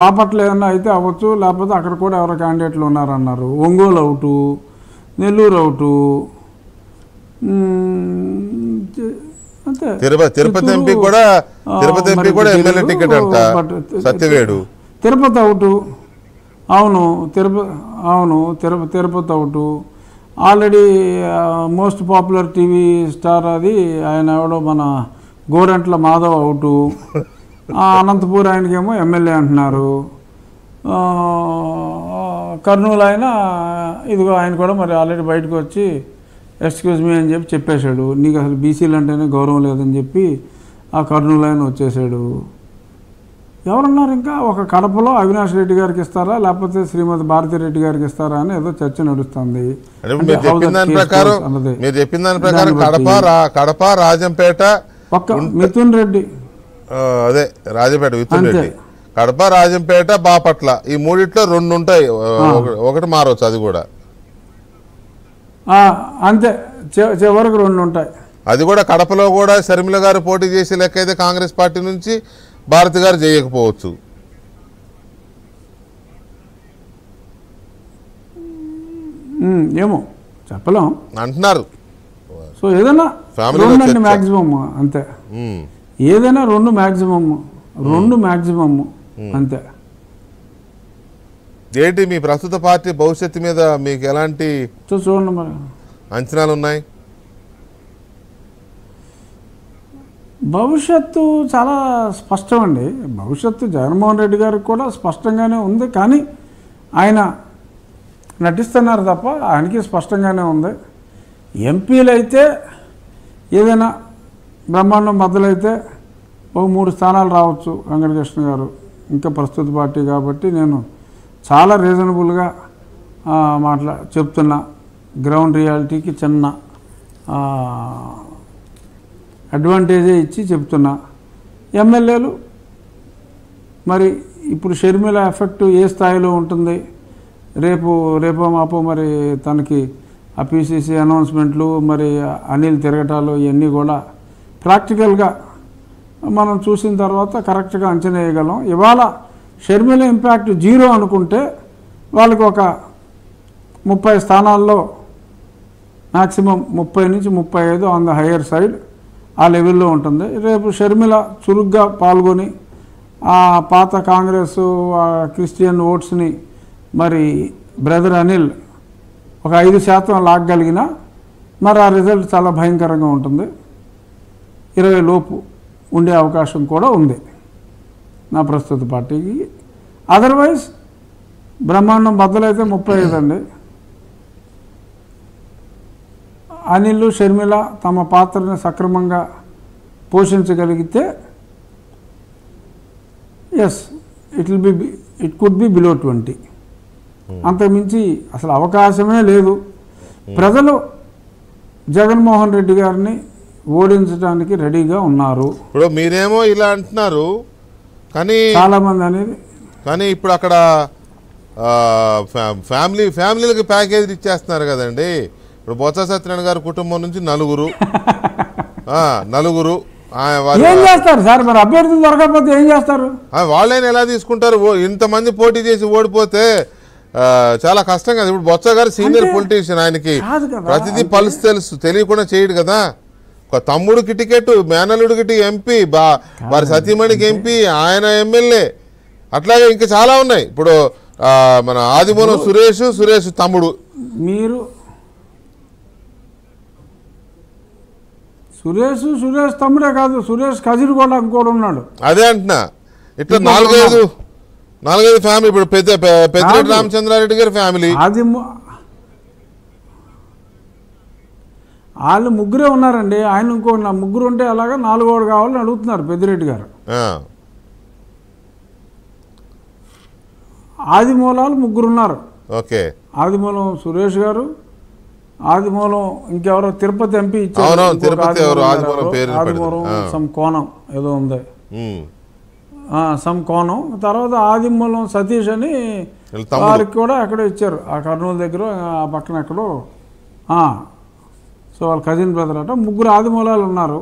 బాపట్ల ఏదన్నా అయితే అవ్వచ్చు, లేకపోతే అక్కడ కూడా ఎవరో క్యాండిడేట్లు ఉన్నారన్నారు. ఒంగోలు అవుటు, నెల్లూరు అవుటు, అంతే. తిరుపతి ఎంపీ కూడా ఎమ్మెల్యే టికెట్ అంట, సత్యవేడు. తిరుపతి అవుటు, అవును Tirupati out. Already most popular TV star అది ఆయన ఎవడో మన గోరంట్ల మాధవ్ అవుటు. అనంతపూర్ ఆయనకేమో ఎమ్మెల్యే అంటున్నారు. కర్నూలు ఆయన ఇదిగో ఆయన కూడా మరి ఆల్రెడీ బయటకు వచ్చి ఎక్స్క్యూజ్ మీ అని చెప్పేశాడు. నీకు అసలు బీసీలు అంటేనే గౌరవం లేదని చెప్పి ఆ కర్నూలు ఆయన వచ్చేసాడు. ఎవరున్నారు ఇంకా? ఒక కడపలో అవినాష్ రెడ్డి గారికి ఇస్తారా, లేకపోతే శ్రీమతి భారతిరెడ్డి గారికి ఇస్తారా అని ఏదో చర్చ నడుస్తుంది. మీరు చెప్పిన దాని ప్రకారం కడప, రాజంపేట, మిథున్ రెడ్డి, అదే రాజంపేట మిథున్ రెడ్డి, కడప, రాజంపేట, బాపట్ల, ఈ మూడిట్లో 2 ఉంటాయి. ఒకటి మారవచ్చు, అది కూడా అంతే. చివరికి 2 ఉంటాయి. అది కూడా కడపలో కూడా షర్మిల గారు పోటీ చేసే లెక్క అయితే కాంగ్రెస్ పార్టీ నుంచి భారతి గారు చేయకపోవచ్చు. ఏమో చెప్పలేం అంటున్నారు. సో ఏదైనా 2 మ్యాక్సిమమ్ అంతే. ఏదైనా 2 మ్యాక్సిమమ్ అంతే. ఏంటి మీ ప్రస్తుత పార్టీ భవిష్యత్తు మీద మీకు ఎలాంటి చూడండి మరి అంచనాలు ఉన్నాయి? భవిష్యత్తు చాలా స్పష్టం అండి. భవిష్యత్తు జగన్మోహన్ రెడ్డి గారికి కూడా స్పష్టంగానే ఉంది. కానీ ఆయన నటిస్తున్నారు తప్ప ఆయనకి స్పష్టంగానే ఉంది. ఎంపీలు అయితే ఏదైనా బ్రహ్మాండం బద్దలైతే ఒక 3 స్థానాలు రావచ్చు వెంకటకృష్ణ గారు. ఇంకా ప్రస్తుత పార్టీ కాబట్టి నేను చాలా రీజనబుల్గా చెప్తున్నా. గ్రౌండ్ రియాలిటీకి చిన్న అడ్వాంటేజే ఇచ్చి చెప్తున్నా. ఎమ్మెల్యేలు మరి ఇప్పుడు షర్మిల ఎఫెక్ట్ ఏ స్థాయిలో ఉంటుంది, రేపో మాపో మరి తనకి ఆ పీసీసీ అనౌన్స్మెంట్లు, మరి అనిల్ తిరగటాలు, ఇవన్నీ కూడా ప్రాక్టికల్గా మనం చూసిన తర్వాత కరెక్ట్గా అంచనా వేయగలం. ఇవాళ షర్మిల ఇంపాక్ట్ 0 అనుకుంటే వాళ్ళకి ఒక 30 స్థానాల్లో మ్యాక్సిమం 30 నుంచి 35 ఆన్ ద హయ్యర్ సైడ్ ఆ లెవెల్లో ఉంటుంది. రేపు షర్మిల చురుగ్గా పాల్గొని ఆ పాత కాంగ్రెస్ క్రిస్టియన్ ఓట్స్ని మరి బ్రదర్ అనిల్ ఒక 5% లాగగలిగినా మరి ఆ రిజల్ట్ చాలా భయంకరంగా ఉంటుంది. 20 లోపు ఉండే అవకాశం కూడా ఉంది నా ప్రస్తుత పార్టీకి. అదర్వైజ్ బ్రహ్మాండం బద్దలైతే 35 అండి. అనిల్, షర్మిల తమ పాత్రని సక్రమంగా పోషించగలిగితే yes it could be below 20. అంతకుమించి అసలు అవకాశమే లేదు. ప్రజలు జగన్మోహన్ రెడ్డి గారిని ఓడించడానికి రెడీగా ఉన్నారు. ఇప్పుడు మీరేమో ఇలా అంటున్నారు, కానీ చాలా మంది అనేది కానీ ఇప్పుడు అక్కడ ఫ్యామిలీలకి ప్యాకేజీ ఇచ్చేస్తున్నారు కదండి. ఇప్పుడు బొత్స సత్యనారాయణ గారి కుటుంబం నుంచి 4 ఏం చేస్తారు సార్? మరి అభ్యర్థులు దొరకకపోతే ఏం చేస్తారు? వాళ్ళైనా ఎలా తీసుకుంటారు? ఇంతమంది పోటీ చేసి ఓడిపోతే చాలా కష్టం కదా. ఇప్పుడు బొత్స గారు సీనియర్ పొలిటీషియన్, ఆయనకి ప్రతిదీ పల్స్ తెలుసు, తెలియకుండా చేయడు కదా. ఒక తమ్ముడికి టికెట్, మేనల్లుడికి ఎంపీ, వారి సతీమణికి ఎంపీ, ఆయన ఎమ్మెల్యే, అట్లాగే ఇంకా చాలా ఉన్నాయి. ఇప్పుడు మన ఆదిమూలం సురేష్ తమ్ముడు. మీరు సురేష్ తమ్ముడే కాదు, సురేష్ కజిన్ కూడా ఇంకోటి ఉన్నాడు. అదే అంటున్నా. ఇట్లా 4-5 ఫ్యామిలీ. ఇప్పుడు పెద్దిరెడ్డి రామచంద్రారెడ్డి గారి ఫ్యామిలీ, వాళ్ళు 3 ఉన్నారండి. ఆయన ఇంకో 3 ఉంటే అలాగా 4వ కావాలని అడుగుతున్నారు పెద్దిరెడ్డి గారు. ఆదిమూలాలు 3 ఉన్నారు. ఓకే, ఆదిమూలం సురేష్ గారు, ఆదిమూలం ఇంకెవరో తిరుపతి ఎంపీ ఇచ్చారు, ఆదిమూలం సమ్ కోణం ఏదో ఉంది, సమ్ కోణం. తర్వాత ఆదిమూలం సతీష్ అని వారికి కూడా ఎక్కడో ఇచ్చారు, ఆ కర్నూలు దగ్గర ఆ పక్కన ఎక్కడో. సో వాళ్ళ కజిన్ బ్రదర్ అట. 3 ఆదిమూలాలు ఉన్నారు.